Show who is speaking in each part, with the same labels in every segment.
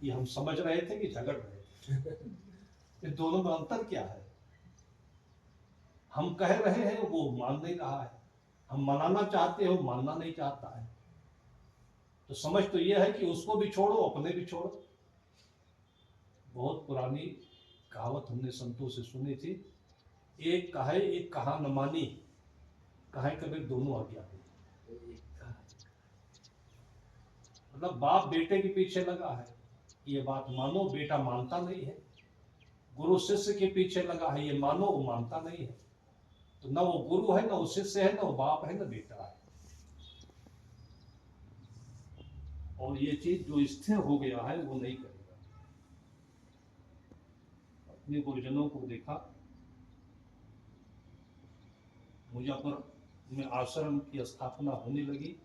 Speaker 1: ये हम समझ रहे थे कि झगड़ रहे थे। इन दोनों में अंतर क्या है? हम कह रहे हैं, वो मान नहीं रहा है। हम मनाना चाहते हैं, वो मानना नहीं चाहता है। तो समझ तो ये है कि उसको भी छोड़ो, अपने भी छोड़ो। बहुत पुरानी कहावत हमने संतों से सुनी थी, एक कहे एक कहा न मानी, कहे कबीर दोनों अज्ञानी। मतलब बाप बेटे के पीछे लगा है, ये बात मानो, बेटा मानता नहीं है। गुरु शिष्य के पीछे लगा है, ये मानो, वो मानता नहीं है। तो न वो गुरु है, न वो शिष्य है, न वो बाप है, न बेटा है। और ये चीज जो स्थिर हो गया है वो नहीं करेगा। अपने गुरुजनों को देखा, मुजफ्फर में आश्रम की स्थापना होने लगी,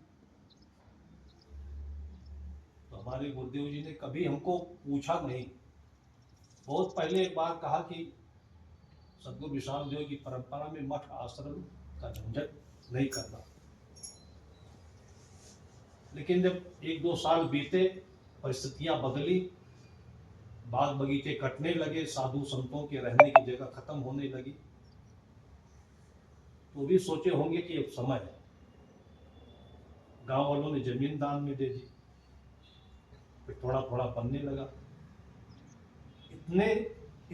Speaker 1: तो हमारे गुरुदेव जी ने कभी हमको पूछा नहीं। बहुत पहले एक बार कहा कि सदगुरु विशाल देव की परंपरा में मठ आश्रम का झंझट नहीं करना। लेकिन जब 1-2 साल बीते, परिस्थितियां बदली, बाग बगीचे कटने लगे, साधु संतों के रहने की जगह खत्म होने लगी, तो भी सोचे होंगे कि अब समय है। गांव वालों ने जमीन दान में दे दी, फिर थोड़ा थोड़ा बनने लगा। इतने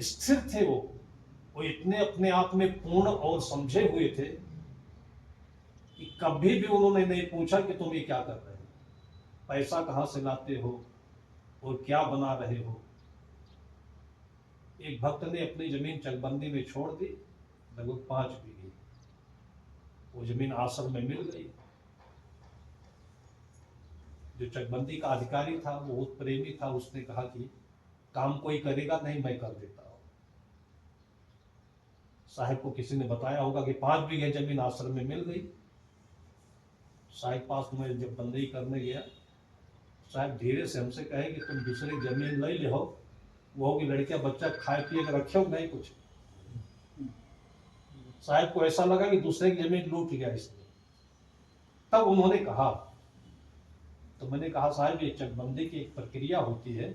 Speaker 1: स्थिर थे वो इतने अपने आप में पूर्ण और समझे हुए थे कि कभी भी उन्होंने नहीं पूछा कि तुम ये क्या कर रहे हो, पैसा कहाँ से लाते हो और क्या बना रहे हो। एक भक्त ने अपनी जमीन चकबंदी में छोड़ दी, लगभग 5 बीघे। वो जमीन आश्रम में मिल गई। जो चकबंदी का अधिकारी था वो बहुत प्रेमी था, उसने कहा कि काम कोई करेगा नहीं, मैं कर देता हूँ। साहब को किसी ने बताया होगा कि 5 बीघे जमीन आश्रम में मिल गई। साहब पास में जब बंदई करने गया, साहब धीरे से हमसे कहे कि तुम दूसरी जमीन ले ले हो, वो होगी लड़कियां बच्चा खाए पिए कर रखे हो नहीं कुछ। साहब को ऐसा लगा कि दूसरे की जमीन लूट लिया इसने। तब उन्होंने कहा, तो मैंने कहा साहब ये चकबंदी की एक प्रक्रिया होती है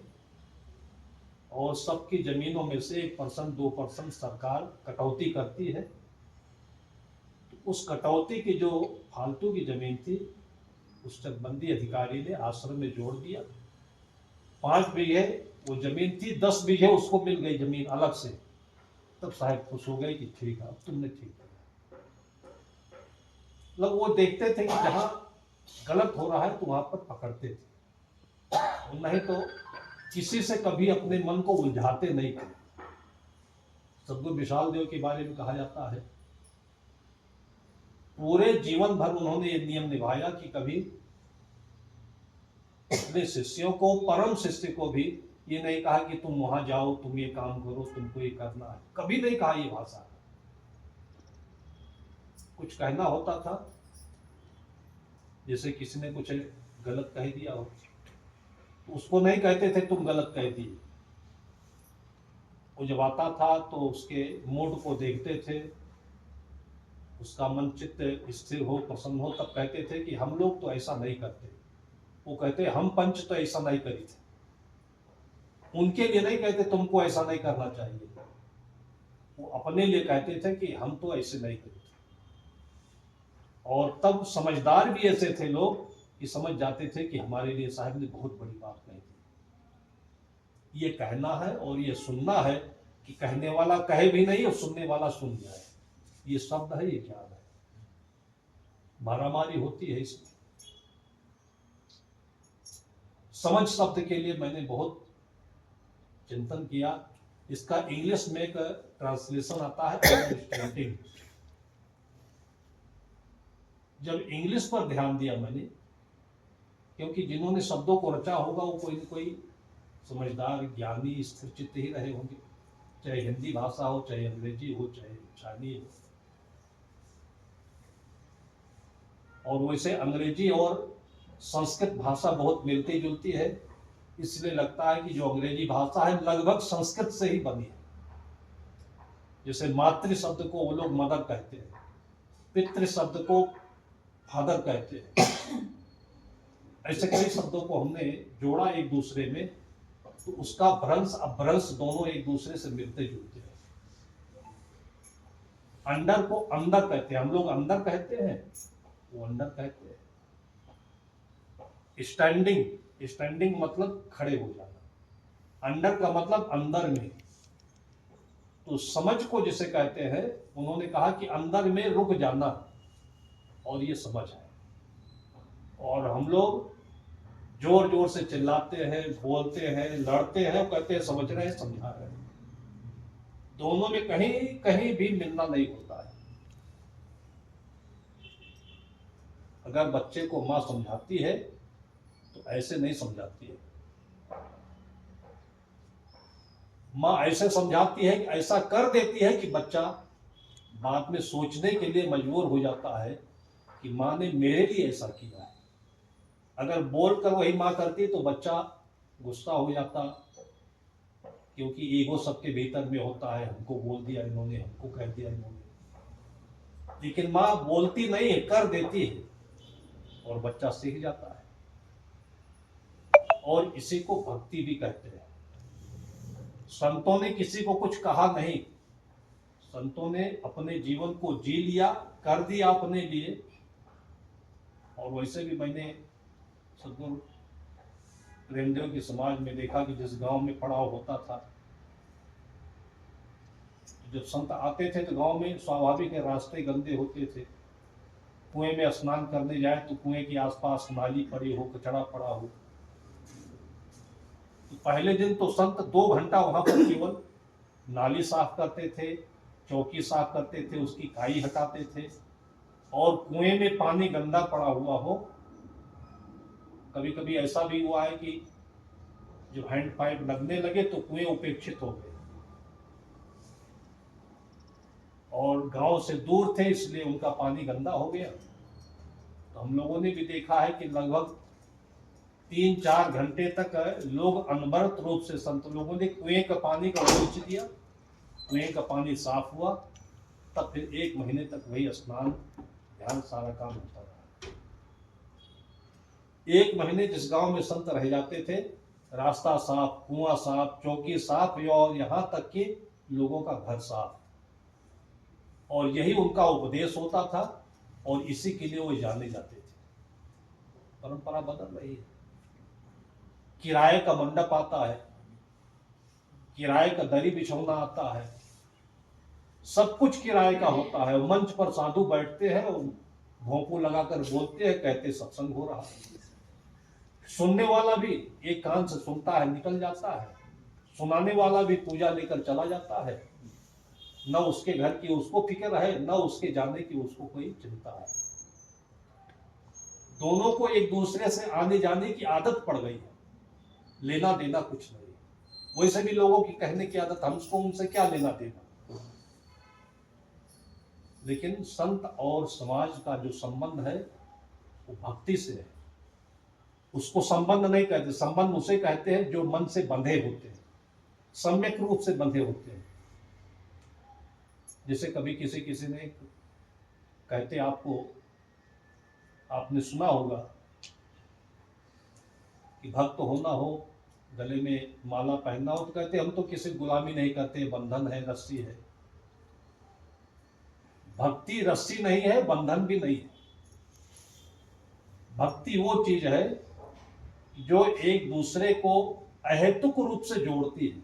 Speaker 1: और सबकी जमीनों में से 1% 2% सरकार कटौती करती है। तो उस कटौती की जो फालतू की जमीन थी, उस चकबंदी अधिकारी ने आश्रम में जोड़ दिया। 5 बीघे वो जमीन थी, 10 बीघे उसको मिल गई जमीन अलग से। तब साहब खुश हो गए कि ठीक है, अब तुमने ठीक किया। मतलब वो देखते थे कि जहां गलत हो रहा है तो वहां पर पकड़ते थे, नहीं तो किसी से कभी अपने मन को उलझाते नहीं थे। सदगुरु विशाल देव के बारे में कहा जाता है, पूरे जीवन भर उन्होंने ये नियम निभाया कि कभी अपने शिष्यों को, परम शिष्य को भी ये नहीं कहा कि तुम वहां जाओ, तुम ये काम करो, तुमको ये करना है। कभी नहीं कहा ये भाषा। कुछ कहना होता था, जैसे किसी ने कुछ गलत कह दिया हो, तो उसको नहीं कहते थे तुम गलत कह दिए। वो जब आता था तो उसके मूड को देखते थे, उसका मन चित्त स्थिर हो, प्रसन्न हो, तब कहते थे कि हम लोग तो ऐसा नहीं करते। वो कहते हम पंच तो ऐसा नहीं करी थे। उनके लिए नहीं कहते तुमको ऐसा नहीं करना चाहिए, वो अपने लिए कहते थे कि हम तो ऐसे नहीं करते। और तब समझदार भी ऐसे थे लोग कि समझ जाते थे कि हमारे लिए साहब ने बहुत बड़ी बात कही थी। ये कहना है और ये सुनना है कि कहने वाला कहे भी नहीं और सुनने वाला सुन जाए, ये शब्द है, ये ज्ञान है। मारामारी होती है इसमें। समझ शब्द के लिए मैंने बहुत चिंतन किया। इसका इंग्लिश में एक ट्रांसलेशन आता है अंडरस्टैंडिंग। जब इंग्लिश पर ध्यान दिया मैंने, क्योंकि जिन्होंने शब्दों को रचा होगा वो कोई न कोई समझदार, ज्ञानी, स्थिर चित्त ही रहे होंगे, चाहे हिंदी भाषा हो, चाहे अंग्रेजी हो, चाहे चाइनीज हो। और वैसे अंग्रेजी और संस्कृत भाषा बहुत मिलती जुलती है, इसलिए लगता है कि जो अंग्रेजी भाषा है लगभग संस्कृत से ही बनी है। जैसे मातृ शब्द को वो लोग मदर कहते हैं, पितृ शब्द को फादर कहते हैं। ऐसे कई शब्दों को हमने जोड़ा एक दूसरे में, तो उसका भ्रंश अपभ्रंश दोनों एक दूसरे से मिलते जुलते हैं। अंडर को अंदर कहते हैं, हम लोग अंदर कहते हैं, वो अंडर कहते हैं। स्टैंडिंग, स्टैंडिंग मतलब खड़े हो जाना, अंडर का मतलब अंदर में। तो समझ को जिसे कहते हैं, उन्होंने कहा कि अंदर में रुक जाना, और ये समझ है। और हम लोग जोर जोर से चिल्लाते हैं, बोलते हैं, लड़ते हैं, कहते हैं समझ रहे हैं, समझा रहे हैं, दोनों में कहीं कहीं भी मिलना नहीं होता है। अगर बच्चे को माँ समझाती है तो ऐसे नहीं समझाती है। माँ ऐसे समझाती है कि ऐसा कर देती है कि बच्चा बाद में सोचने के लिए मजबूर हो जाता है कि माँ ने मेरे लिए ऐसा किया है। अगर बोलकर वही माँ करती तो बच्चा गुस्सा हो जाता, क्योंकि ईगो सबके भीतर में होता है, हमको बोल दिया इन्होंने, हमको कह दिया इन्होंने। लेकिन माँ बोलती नहीं है, कर देती है, और बच्चा सीख जाता है। और इसी को भक्ति भी कहते हैं। संतों ने किसी को कुछ कहा नहीं, संतों ने अपने जीवन को जी लिया, कर दिया अपने लिए। और वैसे भी मैंने सदगुरु प्रेमदेव के समाज में देखा कि जिस गांव में पड़ाव होता था, जब संत आते थे तो गांव में स्वाभाविक है रास्ते गंदे होते थे। कुएं में स्नान करने जाए तो कुएं के आसपास नाली पड़ी हो, कचड़ा पड़ा हो। तो पहले दिन तो संत 2 घंटा वहां पर केवल नाली साफ करते थे, चौकी साफ करते थे, उसकी काई हटाते थे। और कुएं में पानी गंदा पड़ा हुआ हो, कभी कभी ऐसा भी हुआ है कि जब हैंड पाइप लगने लगे तो कुएं उपेक्षित हो गए, और गांव से दूर थे इसलिए उनका पानी गंदा हो गया। तो हम लोगों ने भी देखा है कि लगभग 3-4 घंटे तक लोग अनवरत रूप से संत लोगों ने कुएं का पानी का पहुँच दिया, कुएं का पानी साफ हुआ, तब फिर 1 महीने तक वही स्नान ध्यान सारा काम होता रहा। 1 महीने जिस गांव में संत रह जाते थे, रास्ता साफ, कुआं साफ, चौकी साफ, और यहाँ तक कि लोगों का घर साफ। और यही उनका उपदेश होता था, और इसी के लिए वो जाने जाते थे। परंपरा बदल रही है। किराए का मंडप आता है, किराए का दरी बिछौना आता है, सब कुछ किराए का होता है। मंच पर साधु बैठते हैं और भोंपू लगाकर बोलते हैं, कहते सत्संग हो रहा है। सुनने वाला भी एक कान से सुनता है, निकल जाता है, सुनाने वाला भी पूजा लेकर चला जाता है। न उसके घर की उसको फिक्र है, न उसके जाने की उसको कोई चिंता है। दोनों को एक दूसरे से आने जाने की आदत पड़ गई है, लेना देना कुछ नहीं। वैसे भी लोगों की कहने की आदत, हमको उनसे क्या लेना देना। लेकिन संत और समाज का जो संबंध है वो भक्ति से है। उसको संबंध नहीं कहते, संबंध उसे कहते हैं जो मन से बंधे होते हैं, सम्यक रूप से बंधे होते हैं। जैसे कभी किसी ने कहते, आपने सुना होगा कि भक्त होना हो, गले में माला पहनना हो, तो कहते हम तो किसी गुलामी नहीं करते, बंधन है, रस्सी है। भक्ति रस्सी नहीं है, बंधन भी नहीं है। भक्ति वो चीज है जो एक दूसरे को अहेतुक रूप से जोड़ती है।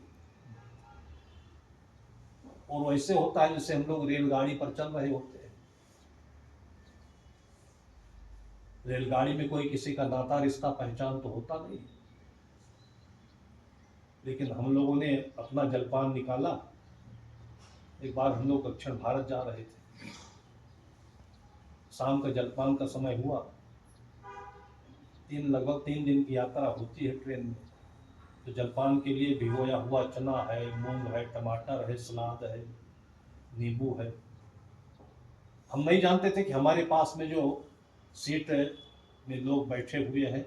Speaker 1: और वैसे होता है जैसे हम लोग रेलगाड़ी पर चल रहे होते हैं, रेलगाड़ी में कोई किसी का नाता रिश्ता पहचान तो होता नहीं, लेकिन हम लोगों ने अपना जलपान निकाला। एक बार हम लोग दक्षिण भारत जा रहे थे, शाम का जलपान का समय हुआ। लगभग 3 दिन की यात्रा होती है ट्रेन में। तो जलपान के लिए भिगोया हुआ चना है, मूंग है, टमाटर है, सलाद है, नींबू है। हम नहीं जानते थे कि हमारे पास में जो सीट में लोग बैठे हुए हैं,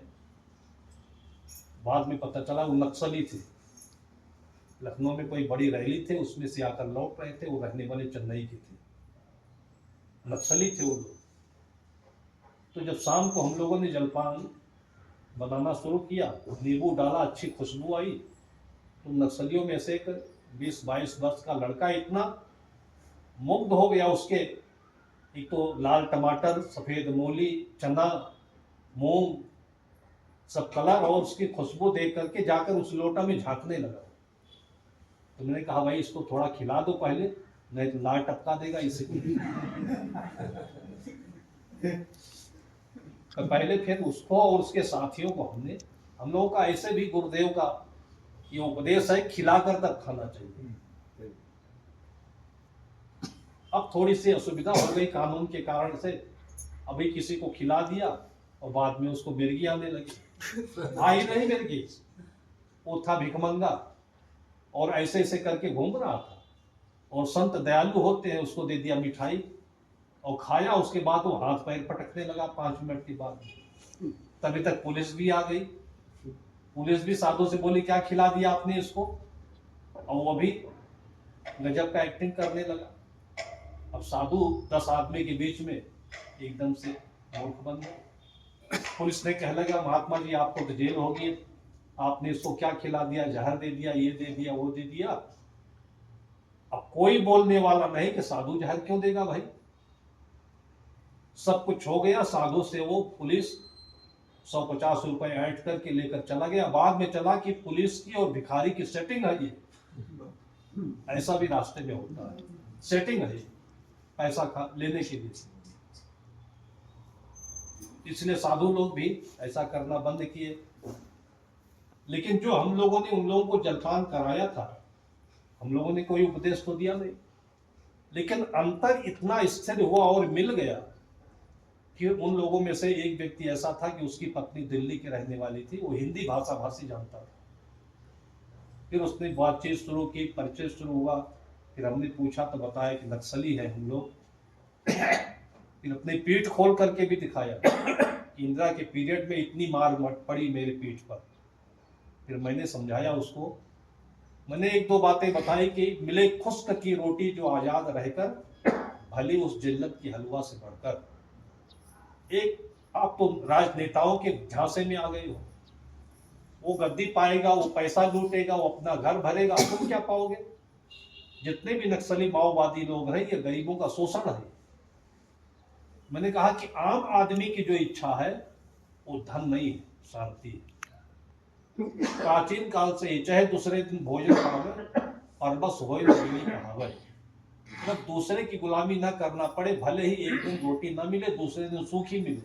Speaker 1: बाद में पता चला वो नक्सली थे। लखनऊ में कोई बड़ी रैली थे, उसमें से आकर लौट रहे थे। वो रहने वाले चेन्नई के थे, नक्सली थे वो लोग। तो जब शाम को हम लोगों ने जलपान बनाना शुरू किया, नींबू डाला, अच्छी खुशबू आई, तो नक्सलियों में से एक 20-22 वर्ष का लड़का इतना मुग्ध हो गया उसके, एक तो लाल टमाटर, सफेद मूली, चना, मूंग, सब कलर और उसकी खुशबू देख करके जाकर उस लोटा में झांकने लगा। तो मैंने कहा भाई इसको थोड़ा खिला दो पहले, नहीं तो लाल टपका देगा इसे। तो पहले फिर उसको और उसके साथियों को हम लोगों का ऐसे भी गुरुदेव का ये उपदेश है, खिलाकर तक खाना चाहिए। अब थोड़ी सी असुविधा हो गई कानून के कारण से, अभी किसी को खिला दिया और बाद में उसको मिर्गी आने लगी। भाई नहीं मिर्गी, वो था भिखमंगा और ऐसे ऐसे करके घूम रहा था, और संत दयालु होते हैं, उसको दे दिया मिठाई और खाया। उसके बाद वो हाथ पैर पटकने लगा 5 मिनट के बाद। तभी तक पुलिस भी आ गई। पुलिस भी साधु से बोली क्या खिला दिया आपने इसको, और वो भी गजब का एक्टिंग करने लगा। अब साधु 10 आदमी के बीच में एकदम से मूर्ख बन गया। पुलिस ने कह लगा महात्मा जी आपको तो जेल होगी, आपने इसको क्या खिला दिया, जहर दे दिया, ये दे दिया, वो दे दिया। अब कोई बोलने वाला नहीं कि साधु जहर क्यों देगा भाई। सब कुछ हो गया, साधु से वो पुलिस 150 रुपए ऐंठ करके लेकर चला गया। बाद में चला कि पुलिस की और भिखारी की सेटिंग है ये, ऐसा भी रास्ते में होता है, सेटिंग है पैसा लेने के लिए। इसलिए साधु लोग भी ऐसा करना बंद किए। लेकिन जो हम लोगों ने उन लोगों को जलपान कराया था, हम लोगों ने कोई उपदेश तो दिया नहीं, लेकिन अंतर इतना स्थिर हुआ और मिल गया कि उन लोगों में से एक व्यक्ति ऐसा था कि उसकी पत्नी दिल्ली की रहने वाली थी, वो हिंदी भाषा भाषी जानता था। फिर उसने बातचीत शुरू की, परिचय शुरू हुआ। फिर हमने पूछा तो बताया कि नक्सली है हम लोग। फिर अपनी पीठ खोल करके भी दिखाया कि इंदिरा के पीरियड में इतनी मार पड़ी मेरे पीठ पर। फिर मैंने समझाया उसको, मैंने 1-2 बातें बताई कि मिले खुश्क की रोटी जो आजाद रहकर भली उस जिल्लत की हलवा से बढ़कर। एक आप तो राजनेताओं के झांसे में आ गए हो, वो गद्दी पाएगा, वो पैसा लूटेगा, वो अपना घर भरेगा, तुम क्या पाओगे। जितने भी नक्सली माओवादी लोग हैं ये गरीबों का शोषण है। मैंने कहा कि आम आदमी की जो इच्छा है वो धन नहीं है, शांति है। प्राचीन काल से ही चाहे दूसरे दिन भोजन खावे और बस हो कहावे, मतलब दूसरे की गुलामी ना करना पड़े, भले ही एक दिन रोटी ना मिले, दूसरे दिन सूखी मिले,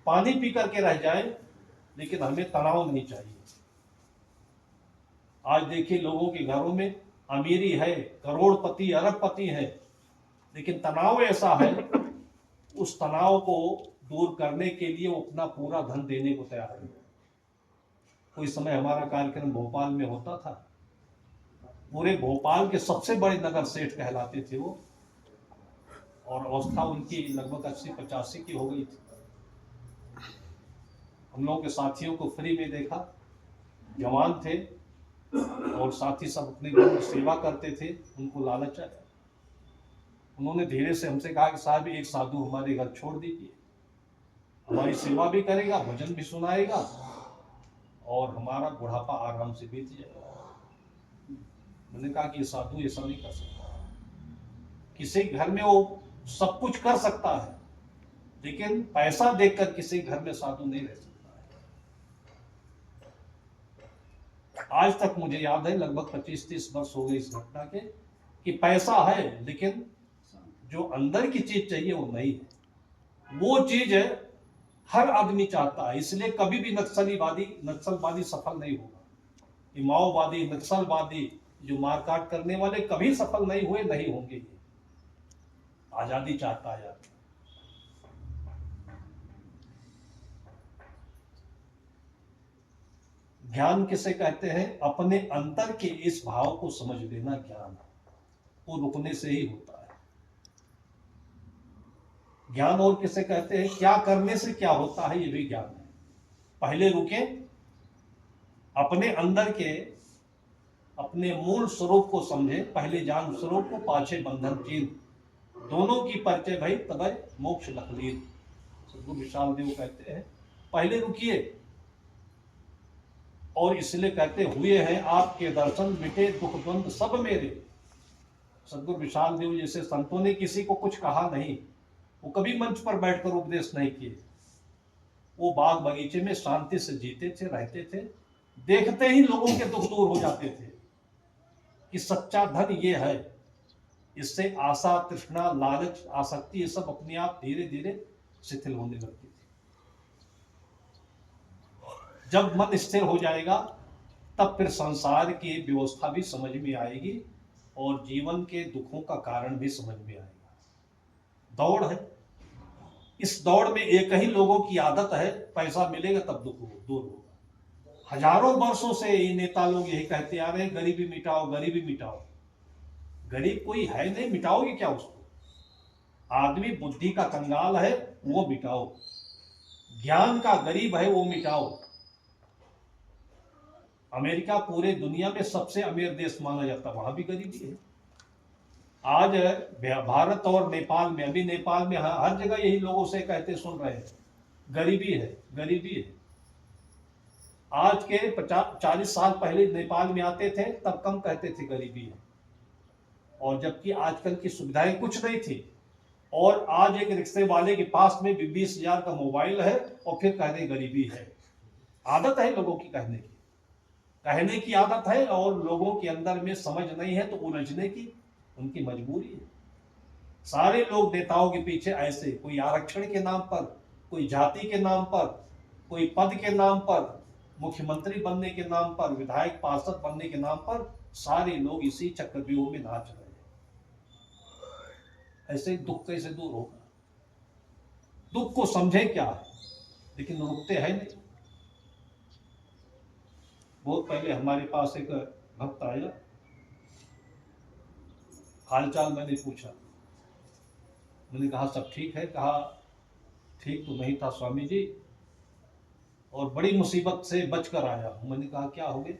Speaker 1: पानी पी करके रह जाए, लेकिन हमें तनाव नहीं चाहिए। आज देखिए लोगों के घरों में अमीरी है, करोड़पति अरबपति है, लेकिन तनाव ऐसा है, उस तनाव को दूर करने के लिए वो अपना पूरा धन देने को तैयार है। कोई समय हमारा कार्यक्रम भोपाल में होता था, पूरे भोपाल के सबसे बड़े नगर सेठ कहलाते थे वो, और अवस्था उनकी लगभग 80-85 की हो गई थी। हम लोगों के साथियों को फ्री में देखा, जवान थे और साथी सब अपने घर में सेवा करते थे, उनको लालच आया। उन्होंने धीरे से हमसे कहा कि साहब एक साधु हमारे घर छोड़ दीजिए, हमारी सेवा भी करेगा, भजन भी सुनाएगा और हमारा बुढ़ापा आराम से बीत जाएगा। मैंने कहा कि ये साधु ऐसा नहीं कर सकता। किसी घर में वो सब कुछ कर सकता है, लेकिन पैसा देकर किसी घर में साधु नहीं रह सकता है। आज तक मुझे याद है, लगभग 25-30 वर्ष हो गए इस घटना के, कि पैसा है लेकिन जो अंदर की चीज चाहिए वो नहीं है। वो चीज है हर आदमी चाहता है, इसलिए कभी भी नक्सलवादी सफल नहीं होगा। ये माओवादी, नक्सलवादी, जो मारकाट करने वाले कभी सफल नहीं हुए, नहीं होंगे। आजादी चाहता है आदमी। ज्ञान किसे कहते हैं? अपने अंतर के इस भाव को समझ लेना ज्ञान है, वो रुकने से ही होता है। ज्ञान और किसे कहते हैं? क्या करने से क्या होता है, ये भी ज्ञान है। पहले रुके, अपने अंदर के अपने मूल स्वरूप को समझे, पहले जान स्वरूप को, पाछे बंधन चीन, दोनों की परिचय भई तबै मोक्ष लखलीन। सद्गुरु विशाल देव कहते हैं पहले रुकिए, और इसलिए कहते हुए हैं आपके दर्शन मिटे दुख द्वंद सब मेरे। सदगुरु विशाल देव जैसे संतों ने किसी को कुछ कहा नहीं, वो कभी मंच पर बैठकर उपदेश नहीं किए। वो बाग बगीचे में शांति से जीते थे, रहते थे, देखते ही लोगों के दुख दूर हो जाते थे कि सच्चा धन ये है। इससे आशा, तृष्णा, लालच, आसक्ति ये सब अपने आप धीरे धीरे शिथिल होने लगती थी। जब मन स्थिर हो जाएगा तब फिर संसार की व्यवस्था भी समझ में आएगी और जीवन के दुखों का कारण भी समझ में आएगा। दौड़ है, इस दौड़ में एक ही लोगों की आदत है, पैसा मिलेगा तब दुख दूर होगा। हजारों वर्षों से ये नेता लोग यही कहते आ रहे हैं, गरीबी मिटाओ, गरीबी मिटाओ। गरीब कोई है नहीं, मिटाओगे क्या उसको? आदमी बुद्धि का कंगाल है, वो मिटाओ। ज्ञान का गरीब है, वो मिटाओ। अमेरिका पूरे दुनिया में सबसे अमीर देश माना जाता, वहां भी गरीबी है। आज भारत और नेपाल में, अभी नेपाल में हर जगह यही लोगों से कहते सुन रहे हैं, गरीबी है, गरीबी है। आज के 40 साल पहले नेपाल में आते थे तब कम कहते थे गरीबी है, और जबकि आजकल की सुविधाएं कुछ नहीं थी। और आज एक रिक्शे वाले के पास में 20,000 का मोबाइल है और फिर कह रहे गरीबी है। आदत है लोगों की कहने की आदत है, और लोगों के अंदर में समझ नहीं है तो उलझने की उनकी मजबूरी है। सारे लोग नेताओं के पीछे ऐसे, कोई आरक्षण के नाम पर, कोई जाति के नाम पर, कोई पद के नाम पर, मुख्यमंत्री बनने के नाम पर, विधायक पार्षद बनने के नाम पर, सारे लोग इसी चक्रव्यूह में नाच रहे हैं। ऐसे दुख कैसे दूर होगा? दुख को समझे क्या है, लेकिन रुकते हैं नहीं। बहुत पहले हमारे पास एक भक्त आया, हालचाल मैंने पूछा, मैंने कहा सब ठीक है? कहा ठीक तो नहीं था स्वामी जी, और बड़ी मुसीबत से बचकर आया। मैंने कहा क्या हो गया?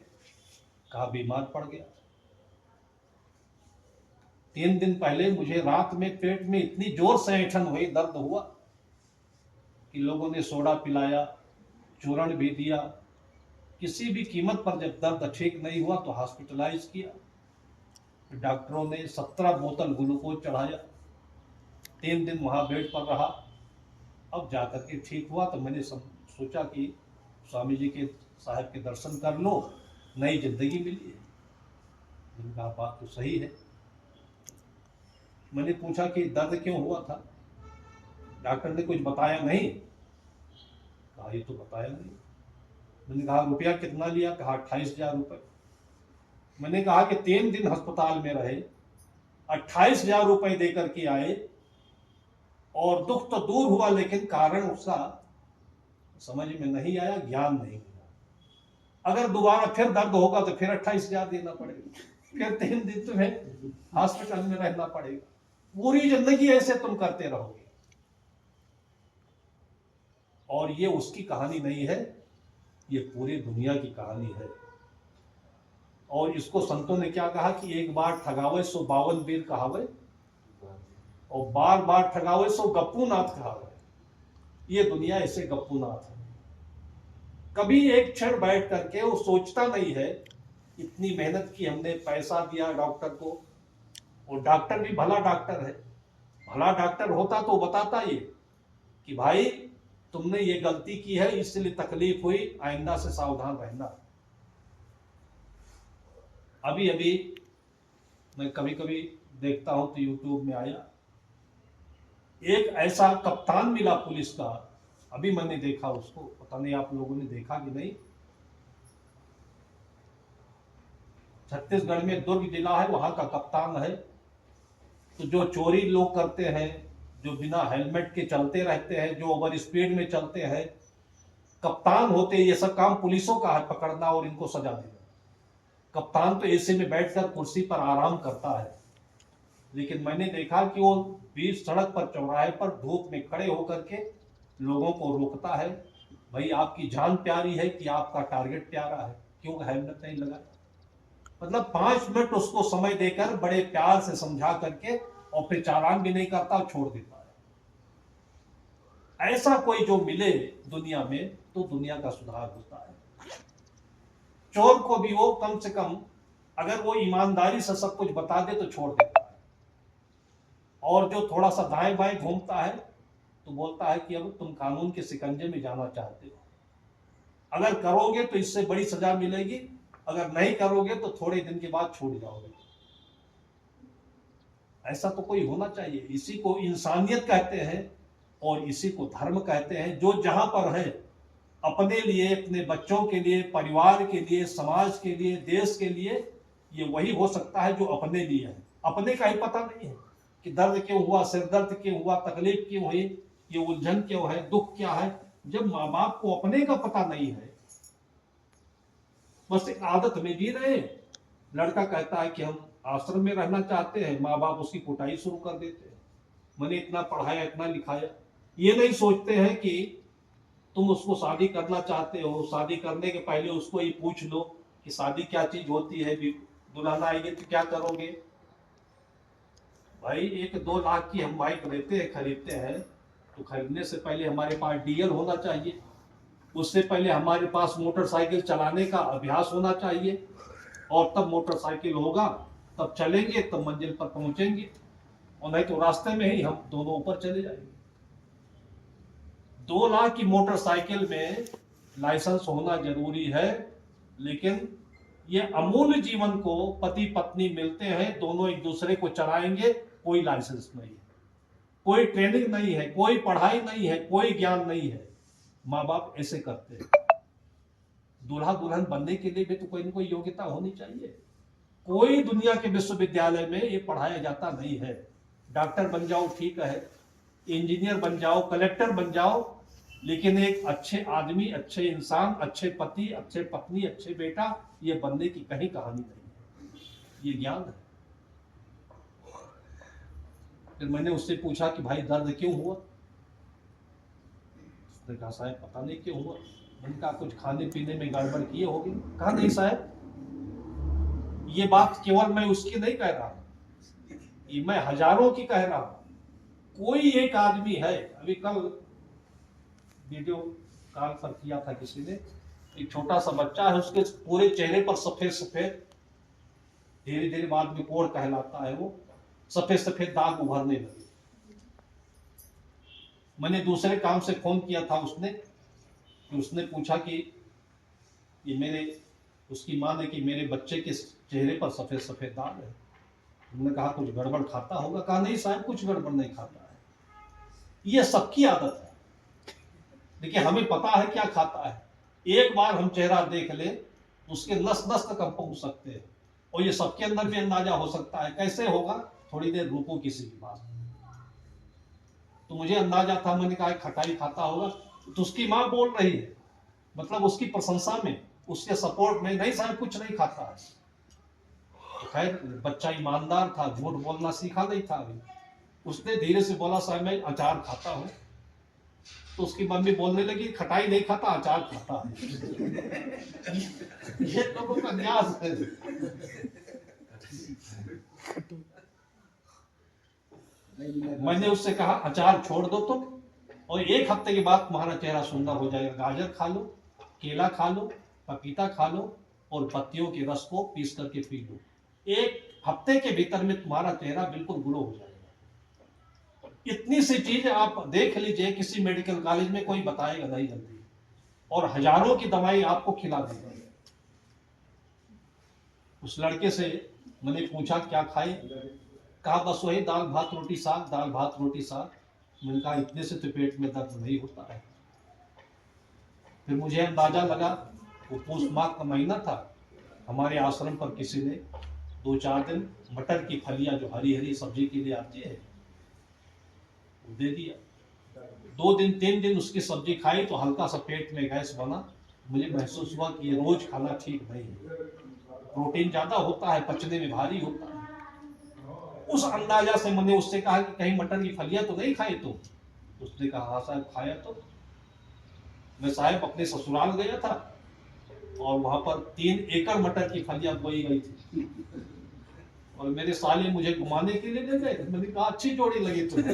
Speaker 1: कहा बीमार पड़ गया। 3 दिन पहले मुझे रात में पेट में इतनी जोर से ऐंठन हुई, दर्द हुआ कि लोगों ने सोडा पिलाया, चूर्ण भी दिया। किसी भी कीमत पर जब दर्द ठीक नहीं हुआ तो हॉस्पिटलाइज किया। डॉक्टरों ने 17 बोतल ग्लूकोज चढ़ाया, 3 दिन वहां बेड पर रहा। अब जाकर के ठीक हुआ तो मैंने सोचा कि स्वामी जी के साहब के दर्शन कर लो, नई जिंदगी मिली है। मैंने कहा बात तो सही है। मैंने पूछा कि दर्द क्यों हुआ था? डॉक्टर ने कुछ बताया नहीं? कहा ये तो बताया नहीं। मैंने कहा रुपया कितना लिया? कहा 28,000 रुपये। मैंने कहा कि 3 दिन अस्पताल में रहे, 28,000 रुपये देकर के आए, और दुख तो दूर हुआ लेकिन कारण उसका समझ में नहीं आया, ज्ञान नहीं मिला। अगर दोबारा फिर दर्द होगा तो फिर 28,000 देना पड़ेगा, फिर 3 दिन तुम्हें हॉस्पिटल में रहना पड़ेगा। पूरी जिंदगी ऐसे तुम करते रहोगे। और ये उसकी कहानी नहीं है, ये पूरी दुनिया की कहानी है। और इसको संतों ने क्या कहा कि एक बार ठगावे सो 52 वीर कहावे, और बार बार ठगावे सो गप्पू नाथ कहावे। ये दुनिया ऐसे गप्पू नाथ है। कभी एक क्षण बैठ करके वो सोचता नहीं है, इतनी मेहनत की हमने, पैसा दिया डॉक्टर को, और डॉक्टर भी भला डॉक्टर है। भला डॉक्टर होता तो बताता ये कि भाई तुमने ये गलती की है, इसलिए तकलीफ हुई, आइंदा से सावधान रहना। अभी अभी मैं कभी कभी देखता हूं तो यूट्यूब में आया, एक ऐसा कप्तान मिला पुलिस का, अभी मैंने देखा उसको, पता नहीं आप लोगों ने देखा कि नहीं। छत्तीसगढ़ में दुर्ग जिला है, वहां का कप्तान है। तो जो चोरी लोग करते हैं, जो बिना हेलमेट के चलते रहते हैं, जो ओवर स्पीड में चलते हैं, कप्तान होते ये सब काम पुलिसों का है, पकड़ना और इनको सजा देना। कप्तान तो एसी में बैठकर कुर्सी पर आराम करता है, लेकिन मैंने देखा कि वो बीच सड़क पर, चौराहे पर धूप में खड़े होकर के लोगों को रोकता है। भाई आपकी जान प्यारी है कि आपका टारगेट प्यारा है, क्यों हेलमेट नहीं लगाया? मतलब 5 मिनट उसको समय देकर बड़े प्यार से समझा करके, और फिर चालान भी नहीं करता, छोड़ देता है। ऐसा कोई जो मिले दुनिया में तो दुनिया का सुधार होता है। चोर को भी वो कम से कम अगर वो ईमानदारी से सब कुछ बता दे तो छोड़ देता है, और जो थोड़ा सा दाएं बाएं घूमता है तो बोलता है कि अब तुम कानून के शिकंजे में जाना चाहते हो, अगर करोगे तो इससे बड़ी सजा मिलेगी, अगर नहीं करोगे तो थोड़े दिन के बाद छूट जाओगे। ऐसा तो कोई होना चाहिए। इसी को इंसानियत कहते हैं और इसी को धर्म कहते हैं। जो जहां पर है अपने लिए, अपने बच्चों के लिए, परिवार के लिए, समाज के लिए, देश के लिए, ये वही हो सकता है जो अपने लिए है। अपने का ही पता नहीं है कि दर्द क्यों हुआ, सिर दर्द क्यों हुआ, तकलीफ क्यों हुई, ये उलझन क्यों है, दुख क्या है। जब माँ बाप को अपने का पता नहीं है, बस एक आदत में जी रहे। लड़का कहता है कि हम आश्रम में रहना चाहते हैं, माँ बाप उसकी कुटाई शुरू कर देते हैं। मैंने इतना पढ़ाया, इतना लिखाया, ये नहीं सोचते हैं कि तुम उसको शादी करना चाहते हो, शादी करने के पहले उसको ही पूछ लो कि शादी क्या चीज होती है, दुल्हन आएगी तो क्या करोगे। भाई 1-2 लाख की हम बाइक लेते हैं, खरीदते हैं, तो खरीदने से पहले हमारे पास डीएल होना चाहिए, उससे पहले हमारे पास मोटरसाइकिल चलाने का अभ्यास होना चाहिए, और तब मोटरसाइकिल होगा, तब चलेंगे, तब मंजिल पर पहुंचेंगे, और नहीं तो रास्ते में ही हम दोनों ऊपर चले जाएंगे। 2 लाख की मोटरसाइकिल में लाइसेंस होना जरूरी है, लेकिन ये अमूल्य जीवन को पति पत्नी मिलते हैं, दोनों एक दूसरे को चलाएंगे, कोई लाइसेंस नहीं है, कोई ट्रेनिंग नहीं है, कोई पढ़ाई नहीं है, कोई ज्ञान नहीं है। माँ बाप ऐसे करते हैं। दूल्हा दुल्हन बनने के लिए भी तो कोई न कोई योग्यता होनी चाहिए। कोई दुनिया के विश्वविद्यालय में ये पढ़ाया जाता नहीं है। डॉक्टर बन जाओ ठीक है, इंजीनियर बन जाओ, कलेक्टर बन जाओ, लेकिन एक अच्छे आदमी, अच्छे इंसान, अच्छे पति, अच्छे पत्नी, अच्छे बेटा, ये बनने की कहीं कहानी नहीं है। ये ज्ञान है। फिर मैंने उससे पूछा कि भाई दर्द क्यों हुआ। उसने कहा साहब पता नहीं क्यों हुआ। मैंने कहा कुछ खाने पीने में गड़बड़ किए होगी। कहा नहीं साहब, ये बात केवल मैं उसकी नहीं कह रहा, ये मैं हजारों की कह रहा हूं। कोई एक आदमी है, अभी कल वीडियो कॉल पर किया था किसी ने, एक छोटा सा बच्चा है, उसके पूरे चेहरे पर सफेद सफेद, धीरे धीरे बाद में कोढ़ कहलाता है, वो सफेद सफेद दाग उभरने लगे। मैंने दूसरे काम से फोन किया था, उसने पूछा कि ये उसकी माँ ने कि मेरे बच्चे के चेहरे पर सफेद सफेद दाग है। उन्होंने कहा कुछ गड़बड़ खाता होगा। कहा नहीं साहब कुछ गड़बड़ नहीं खाता है, ये सबकी आदत है। देखिए हमें पता है क्या खाता है, एक बार हम चेहरा देख ले उसके नस नस तक हम पहुंच सकते हैं, और ये सबके अंदर भी अंदाजा हो सकता है। कैसे होगा, थोड़ी देर रुको किसी की बात। तो मुझे अंदाजा था, मैंने कहा खटाई खाता होगा, तो उसकी माँ बोल रही है, मतलब उसकी प्रशंसा में, उसके सपोर्ट में, नहीं साहब कुछ नहीं खाता है। तो खैर बच्चा ईमानदार था, झूठ बोलना सीखा नहीं था अभी। उसने धीरे से बोला साहब मैं अचार खाता हूँ। तो उसकी मम्मी बोलने लगी खटाई नहीं खाता, अचार खाता है। ये लोगों का न्यास है। मैंने उससे कहा अचार छोड़ दो तुम, और 1 हफ्ते के बाद तुम्हारा चेहरा सुंदर हो जाएगा। गाजर खा लो, केला खा लो, पपीता खा लो, और पत्तियों के रस को पीस करके पी लो। 1 हफ्ते के भीतर में तुम्हारा चेहरा बिल्कुल ग्लो हो जाएगा। इतनी सी चीज आप देख लीजिए, किसी मेडिकल कॉलेज में कोई बताएगा नहीं जल्दी, और हजारों की दवाई आपको खिला देगा। उस लड़के से मैंने पूछा क्या खाए, कहा बस वही दाल भात रोटी साग, दाल भात रोटी साग। मैंने कहा इतने से तो पेट में दर्द नहीं होता है। फिर मुझे अंदाजा लगा, वो पौष माघ का महीना था, हमारे आश्रम पर किसी ने 2-4 दिन मटर की फलियां जो हरी हरी सब्जी के लिए आती है वो दे दिया। 2 दिन 3 दिन उसकी सब्जी खाई तो हल्का सा पेट में गैस बना। मुझे महसूस हुआ कि ये रोज खाना ठीक नहीं है, प्रोटीन ज्यादा होता है, पचने में भारी होता है। उस अंदाजा से मैंने उससे कहा कि कहीं मटर की फलियां तो नहीं खाई तो? उसने कहा हाँ साहब खाया। तो मैं साहब अपने ससुराल गया था, और वहां पर 3 एकड़ मटर की फलियां बोई गई थी, और मेरे साले मुझे घुमाने के लिए ले गए। मैंने कहा अच्छी जोड़ी लगी तुम्हें।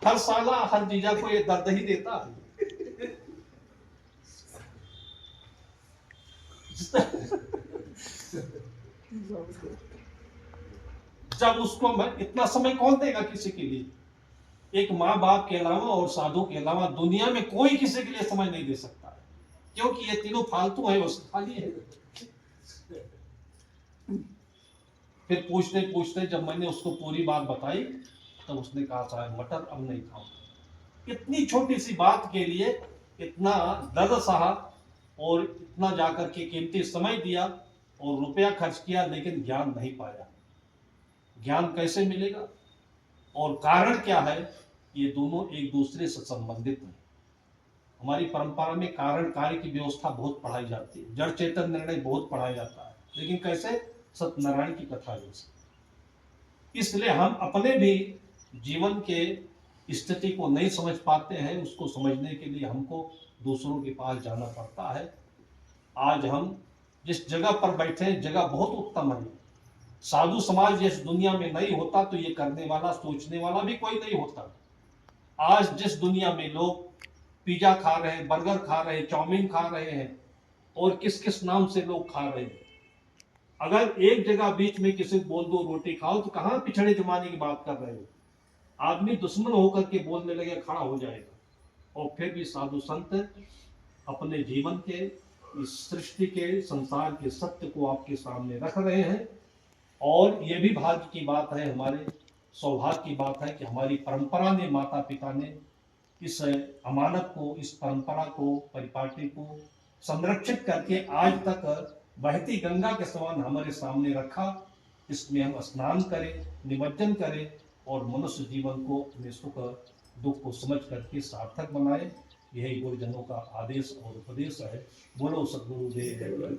Speaker 1: हर साला हर जीजा को ये दर्द ही देता है। जब उसको इतना समय कौन देगा किसी के लिए? एक माँ बाप के अलावा और साधु के अलावा दुनिया में कोई किसी के लिए समय नहीं दे सकता है, क्योंकि ये तीनों फालतू है, उस खाली है। फिर पूछते पूछते जब मैंने उसको पूरी बात बताई तब उसने कहा साहब मटर अब नहीं खाऊंगा। इतनी छोटी सी बात के लिए इतना दर्द सहा और इतना जाकर के कीमती समय दिया और रुपया खर्च किया, लेकिन ज्ञान नहीं पाया। ज्ञान कैसे मिलेगा और कारण क्या है? ये दोनों एक दूसरे से संबंधित हैं। हमारी परंपरा में कारण कार्य की व्यवस्था बहुत पढ़ाई जाती है, जड़ चेतन निर्णय बहुत पढ़ाया जाता है, लेकिन कैसे? सत्यनारायण की कथा जैसे। इसलिए हम अपने भी जीवन के स्थिति को नहीं समझ पाते हैं, उसको समझने के लिए हमको दूसरों के पास जाना पड़ता है। आज हम जिस जगह पर बैठे हैं, जगह बहुत उत्तम है। साधु समाज इस दुनिया में नहीं होता तो ये करने वाला सोचने वाला भी कोई नहीं होता। आज जिस दुनिया में लोग पिज्जा खा रहे हैं, बर्गर खा रहे हैं, चाउमीन खा रहे हैं और किस किस नाम से लोग खा रहे हैं, अगर एक जगह बीच में किसी को बोल दो रोटी खाओ तो कहां पिछड़े जमाने की बात कर रहे हो? आदमी दुश्मन होकर के बोलने लगे, खड़ा हो जाएगा। और फिर भी साधु संत अपने जीवन के, इस सृष्टि के, संसार के सत्य को आपके सामने रख रहे हैं। और ये भी भाग्य की बात है, हमारे सौभाग्य की बात है कि हमारी परंपरा ने, माता पिता ने इस अमानत को, इस परंपरा को, परिपाटी को संरक्षित करके आज तक बहती गंगा के समान हमारे सामने रखा। इसमें हम स्नान करें, निमज्जन करें और मनुष्य जीवन को अपने सुख दुख को समझ करके सार्थक बनाए। यही गुरुजनों का आदेश और उपदेश है। बोलो सद्गुरुदेव।